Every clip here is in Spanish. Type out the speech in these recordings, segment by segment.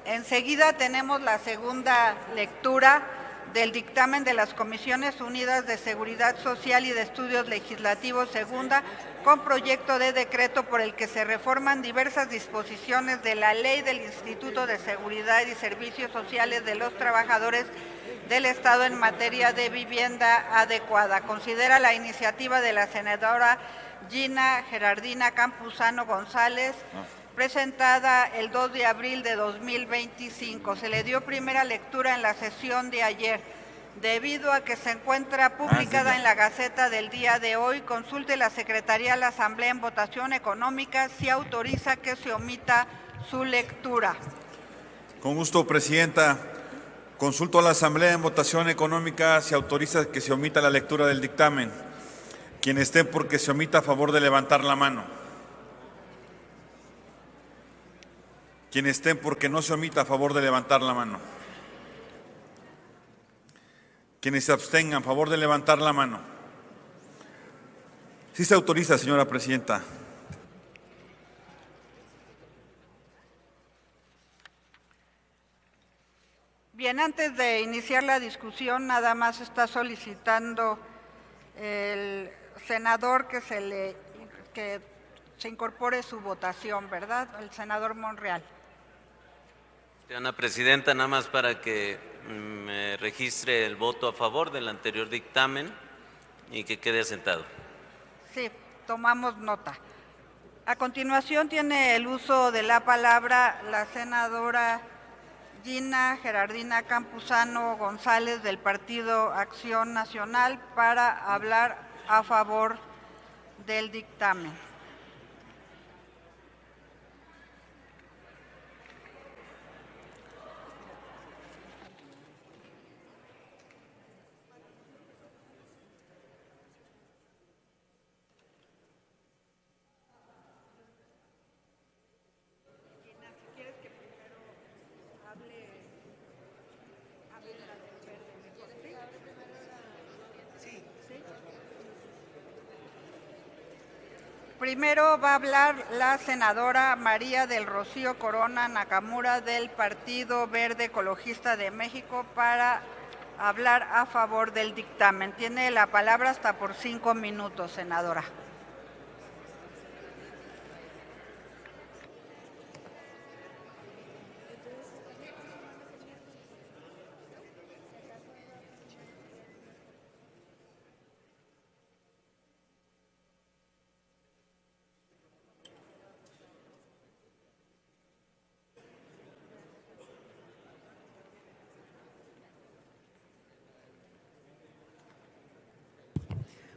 Enseguida tenemos la segunda lectura del dictamen de las Comisiones Unidas de Seguridad Social y de Estudios Legislativos segunda, con proyecto de decreto por el que se reforman diversas disposiciones de la Ley del Instituto de Seguridad y Servicios Sociales de los Trabajadores del Estado en materia de vivienda adecuada. Considera la iniciativa de la senadora Gina Gerardina Campuzano González, presentada el 2 de abril de 2025. Se le dio primera lectura en la sesión de ayer. Debido a que se encuentra publicada en la Gaceta del día de hoy, consulte la Secretaría de la Asamblea en votación económica si autoriza que se omita su lectura. Con gusto, Presidenta. Consulto a la Asamblea en votación económica si autoriza que se omita la lectura del dictamen. Quien esté por que se omita, a favor de levantar la mano. Quien esté por que no se omita, a favor de levantar la mano. Quienes se abstengan, a favor de levantar la mano. Sí se autoriza, señora Presidenta. Bien, antes de iniciar la discusión, nada más está solicitando el senador que se incorpore su votación, ¿verdad? El senador Monreal. Señora Presidenta, nada más para que me registre el voto a favor del anterior dictamen y que quede asentado. Sí, tomamos nota. A continuación tiene el uso de la palabra la senadora Gina Gerardina Campuzano González del Partido Acción Nacional para hablar a favor del dictamen. Primero va a hablar la senadora María del Rocío Corona Nakamura del Partido Verde Ecologista de México para hablar a favor del dictamen. Tiene la palabra hasta por 5 minutos, senadora.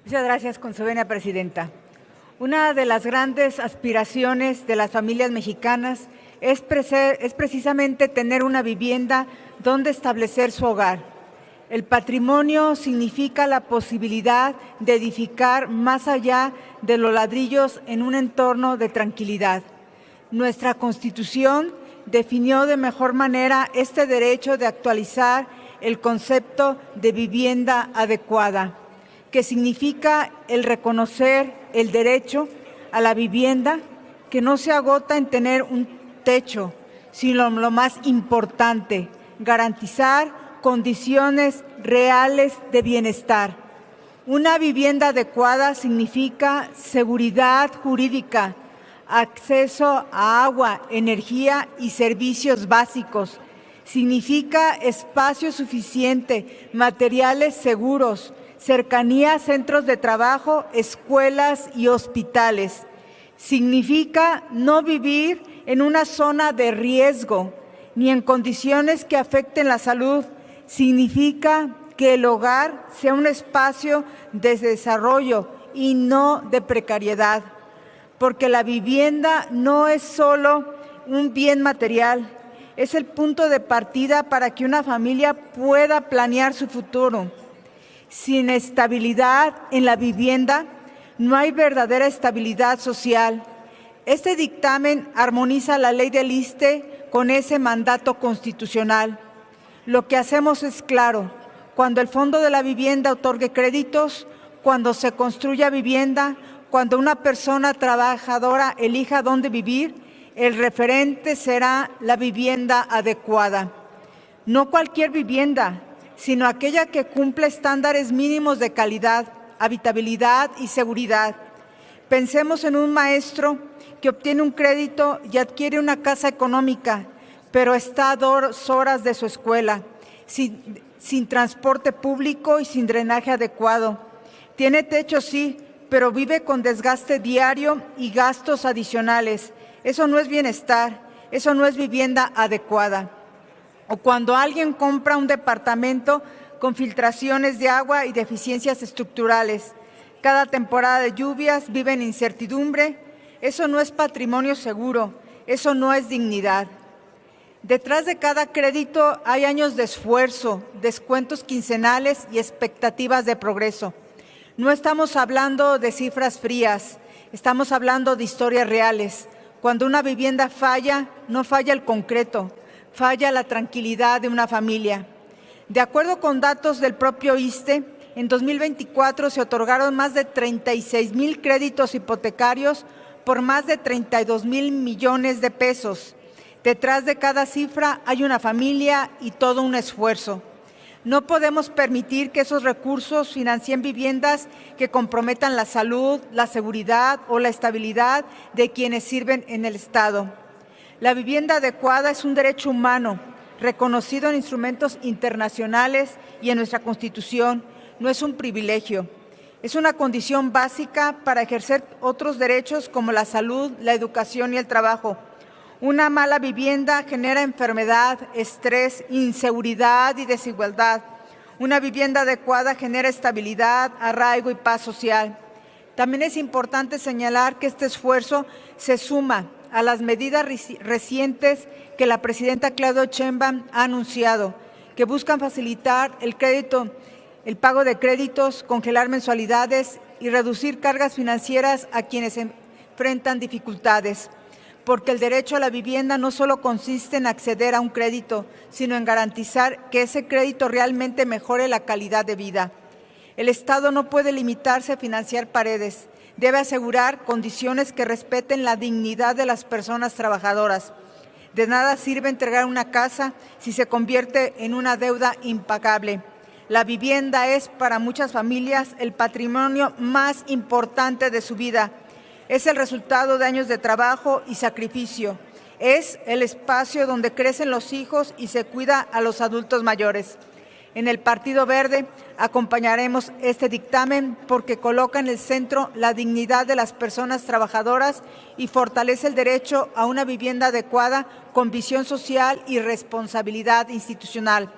Muchas gracias, consejera presidenta. Una de las grandes aspiraciones de las familias mexicanas es precisamente tener una vivienda donde establecer su hogar. El patrimonio significa la posibilidad de edificar más allá de los ladrillos en un entorno de tranquilidad. Nuestra Constitución definió de mejor manera este derecho de actualizar el concepto de vivienda adecuada, que significa el reconocer el derecho a la vivienda, que no se agota en tener un techo, sino lo más importante, garantizar condiciones reales de bienestar. Una vivienda adecuada significa seguridad jurídica, acceso a agua, energía y servicios básicos. Significa espacio suficiente, materiales seguros, cercanía a centros de trabajo, escuelas y hospitales. Significa no vivir en una zona de riesgo ni en condiciones que afecten la salud. Significa que el hogar sea un espacio de desarrollo y no de precariedad, porque la vivienda no es solo un bien material, es el punto de partida para que una familia pueda planear su futuro. Sin estabilidad en la vivienda, no hay verdadera estabilidad social. Este dictamen armoniza la ley del ISSSTE con ese mandato constitucional. Lo que hacemos es claro: cuando el Fondo de la Vivienda otorgue créditos, cuando se construya vivienda, cuando una persona trabajadora elija dónde vivir, El referente será la vivienda adecuada. No cualquier vivienda, sino aquella que cumple estándares mínimos de calidad, habitabilidad y seguridad. Pensemos en un maestro que obtiene un crédito y adquiere una casa económica, pero está a 2 horas de su escuela, sin transporte público y sin drenaje adecuado. Tiene techo, sí, pero vive con desgaste diario y gastos adicionales. Eso no es bienestar, eso no es vivienda adecuada. O cuando alguien compra un departamento con filtraciones de agua y deficiencias estructurales. Cada temporada de lluvias vive en incertidumbre. Eso no es patrimonio seguro, eso no es dignidad. Detrás de cada crédito hay años de esfuerzo, descuentos quincenales y expectativas de progreso. No estamos hablando de cifras frías, estamos hablando de historias reales. Cuando una vivienda falla, no falla el concreto, falla la tranquilidad de una familia. De acuerdo con datos del propio ISSSTE, en 2024 se otorgaron más de 36,000 créditos hipotecarios por más de 32,000 millones de pesos. Detrás de cada cifra hay una familia y todo un esfuerzo. No podemos permitir que esos recursos financien viviendas que comprometan la salud, la seguridad o la estabilidad de quienes sirven en el Estado. La vivienda adecuada es un derecho humano, reconocido en instrumentos internacionales y en nuestra Constitución. No es un privilegio. Es una condición básica para ejercer otros derechos como la salud, la educación y el trabajo. Una mala vivienda genera enfermedad, estrés, inseguridad y desigualdad. Una vivienda adecuada genera estabilidad, arraigo y paz social. También es importante señalar que este esfuerzo se suma a las medidas recientes que la presidenta Claudia Sheinbaum ha anunciado, que buscan facilitar el pago de créditos, congelar mensualidades y reducir cargas financieras a quienes enfrentan dificultades. Porque el derecho a la vivienda no solo consiste en acceder a un crédito, sino en garantizar que ese crédito realmente mejore la calidad de vida. El Estado no puede limitarse a financiar paredes, debe asegurar condiciones que respeten la dignidad de las personas trabajadoras. De nada sirve entregar una casa si se convierte en una deuda impagable. La vivienda es para muchas familias el patrimonio más importante de su vida. Es el resultado de años de trabajo y sacrificio. Es el espacio donde crecen los hijos y se cuida a los adultos mayores. En el Partido Verde acompañaremos este dictamen porque coloca en el centro la dignidad de las personas trabajadoras y fortalece el derecho a una vivienda adecuada con visión social y responsabilidad institucional.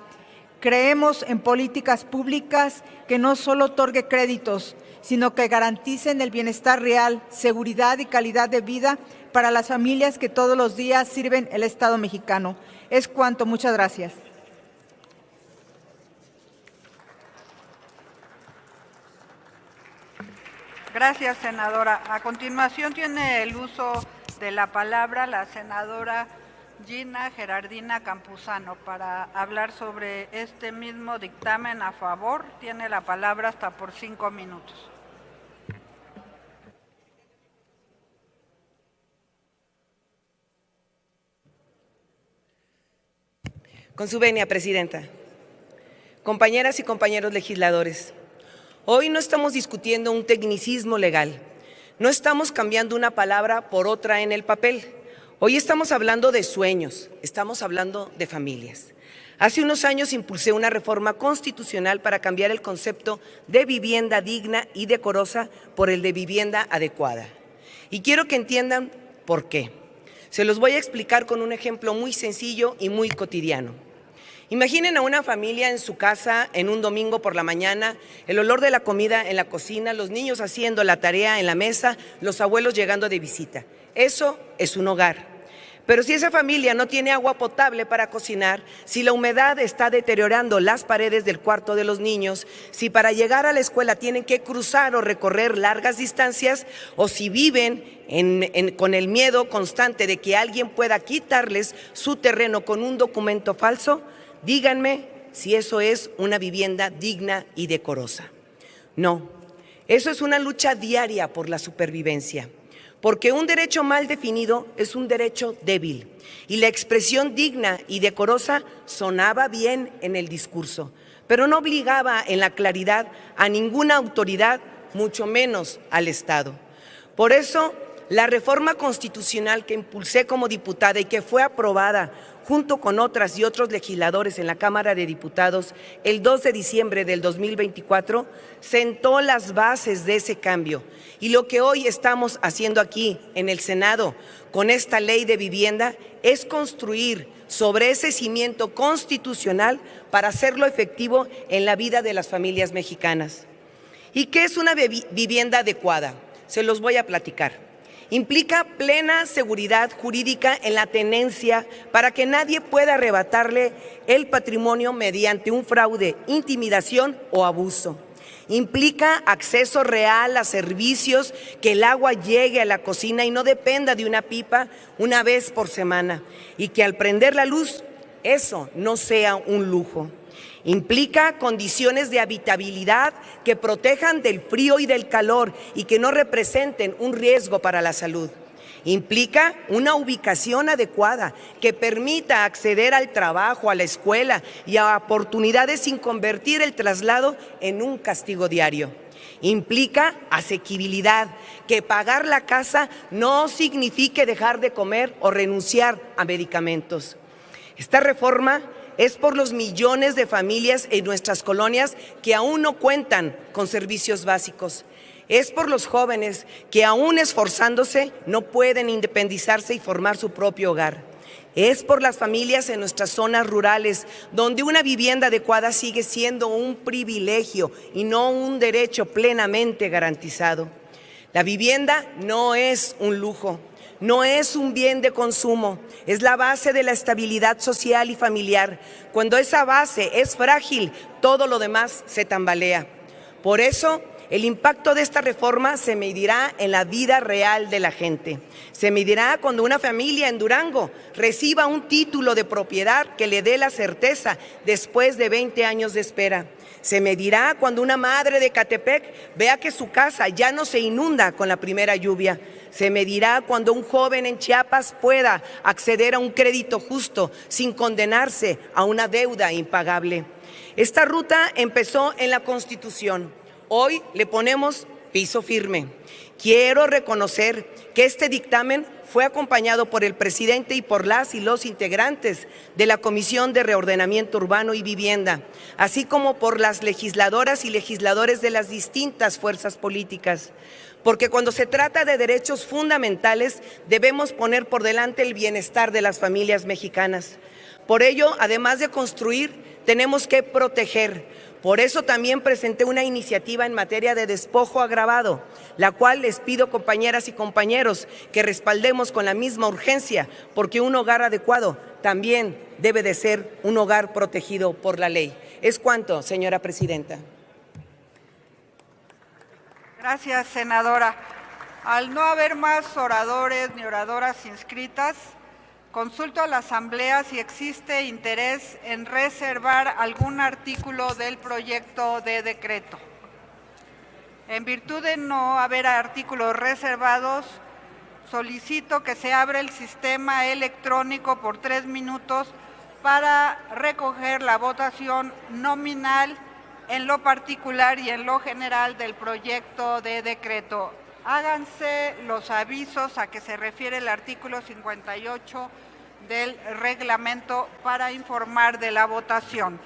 Creemos en políticas públicas que no solo otorguen créditos, sino que garanticen el bienestar real, seguridad y calidad de vida para las familias que todos los días sirven el Estado mexicano. Es cuanto. Muchas gracias. Gracias, senadora. A continuación tiene el uso de la palabra la senadora Gina Gerardina Campuzano para hablar sobre este mismo dictamen a favor. Tiene la palabra hasta por 5 minutos. Con su venia, Presidenta. Compañeras y compañeros legisladores, hoy no estamos discutiendo un tecnicismo legal, no estamos cambiando una palabra por otra en el papel. Hoy estamos hablando de sueños, estamos hablando de familias. Hace unos años impulsé una reforma constitucional para cambiar el concepto de vivienda digna y decorosa por el de vivienda adecuada. Y quiero que entiendan por qué. Se los voy a explicar con un ejemplo muy sencillo y muy cotidiano. Imaginen a una familia en su casa en un domingo por la mañana, el olor de la comida en la cocina, los niños haciendo la tarea en la mesa, los abuelos llegando de visita. Eso es un hogar. Pero si esa familia no tiene agua potable para cocinar, si la humedad está deteriorando las paredes del cuarto de los niños, si para llegar a la escuela tienen que cruzar o recorrer largas distancias, o si viven con el miedo constante de que alguien pueda quitarles su terreno con un documento falso, díganme si eso es una vivienda digna y decorosa. No, eso es una lucha diaria por la supervivencia. porque un derecho mal definido es un derecho débil, y la expresión digna y decorosa sonaba bien en el discurso, pero no obligaba en la claridad a ninguna autoridad, mucho menos al Estado. Por eso, la reforma constitucional que impulsé como diputada y que fue aprobada junto con otras y otros legisladores en la Cámara de Diputados el 2 de diciembre del 2024, sentó las bases de ese cambio. Y lo que hoy estamos haciendo aquí en el Senado con esta ley de vivienda es construir sobre ese cimiento constitucional para hacerlo efectivo en la vida de las familias mexicanas. ¿Y qué es una vivienda adecuada? Se los voy a platicar. Implica plena seguridad jurídica en la tenencia para que nadie pueda arrebatarle el patrimonio mediante un fraude, intimidación o abuso. Implica acceso real a servicios, que el agua llegue a la cocina y no dependa de una pipa una vez por semana, y que al prender la luz eso no sea un lujo. Implica condiciones de habitabilidad que protejan del frío y del calor y que no representen un riesgo para la salud. Implica una ubicación adecuada que permita acceder al trabajo, a la escuela y a oportunidades sin convertir el traslado en un castigo diario. Implica asequibilidad, que pagar la casa no signifique dejar de comer o renunciar a medicamentos. Esta reforma es por los millones de familias en nuestras colonias que aún no cuentan con servicios básicos. Es por los jóvenes que aún esforzándose no pueden independizarse y formar su propio hogar. Es por las familias en nuestras zonas rurales, donde una vivienda adecuada sigue siendo un privilegio y no un derecho plenamente garantizado. La vivienda no es un lujo. No es un bien de consumo, es la base de la estabilidad social y familiar. Cuando esa base es frágil, todo lo demás se tambalea. Por eso, el impacto de esta reforma se medirá en la vida real de la gente. Se medirá cuando una familia en Durango reciba un título de propiedad que le dé la certeza después de 20 años de espera. Se medirá cuando una madre de Catepec vea que su casa ya no se inunda con la primera lluvia. Se medirá cuando un joven en Chiapas pueda acceder a un crédito justo sin condenarse a una deuda impagable. Esta ruta empezó en la Constitución. Hoy le ponemos piso firme. Quiero reconocer que este dictamen fue acompañado por el presidente y por las y los integrantes de la Comisión de Reordenamiento Urbano y Vivienda, así como por las legisladoras y legisladores de las distintas fuerzas políticas. Porque cuando se trata de derechos fundamentales, debemos poner por delante el bienestar de las familias mexicanas. Por ello, además de construir, tenemos que proteger. Por eso también presenté una iniciativa en materia de despojo agravado, la cual les pido, compañeras y compañeros, que respaldemos con la misma urgencia, porque un hogar adecuado también debe de ser un hogar protegido por la ley. Es cuanto, señora presidenta. Gracias, senadora. Al no haber más oradores ni oradoras inscritas, consulto a la Asamblea si existe interés en reservar algún artículo del proyecto de decreto. En virtud de no haber artículos reservados, solicito que se abra el sistema electrónico por 3 minutos para recoger la votación nominal en lo particular y en lo general del proyecto de decreto. Háganse los avisos a que se refiere el artículo 58 del reglamento para informar de la votación.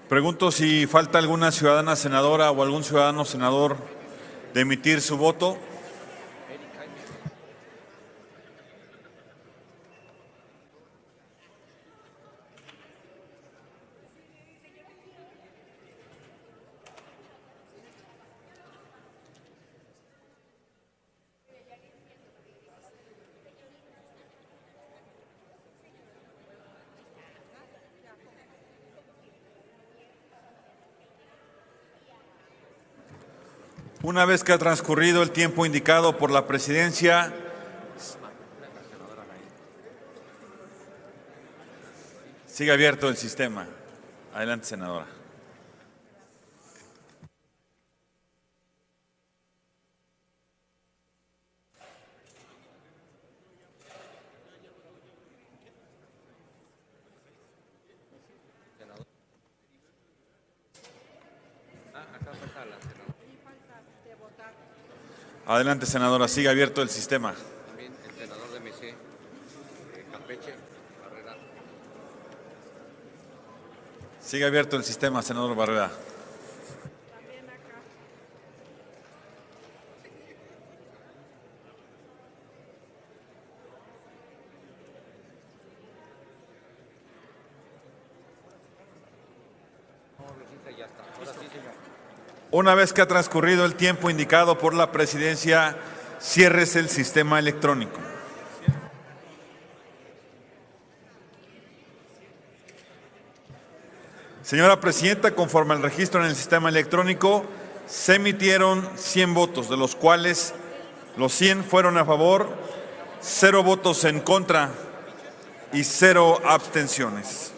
Pregunto si falta alguna ciudadana senadora o algún ciudadano senador de emitir su voto. Una vez que ha transcurrido el tiempo indicado por la presidencia, sigue abierto el sistema. Adelante, senadora. Adelante, senadora. Sigue abierto el sistema. También el senador de MC, Campeche, Barrera. Sigue abierto el sistema, senador Barrera. Una vez que ha transcurrido el tiempo indicado por la presidencia, ciérrese el sistema electrónico. Señora presidenta, conforme al registro en el sistema electrónico, se emitieron 100 votos, de los cuales los 100 fueron a favor, 0 votos en contra y 0 abstenciones.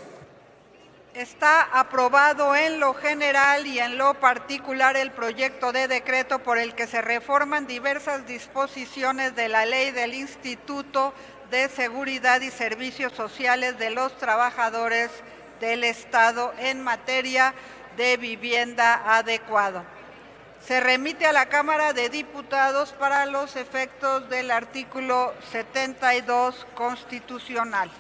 Está aprobado en lo general y en lo particular el proyecto de decreto por el que se reforman diversas disposiciones de la Ley del Instituto de Seguridad y Servicios Sociales de los Trabajadores del Estado en materia de vivienda adecuada. Se remite a la Cámara de Diputados para los efectos del artículo 72 constitucional.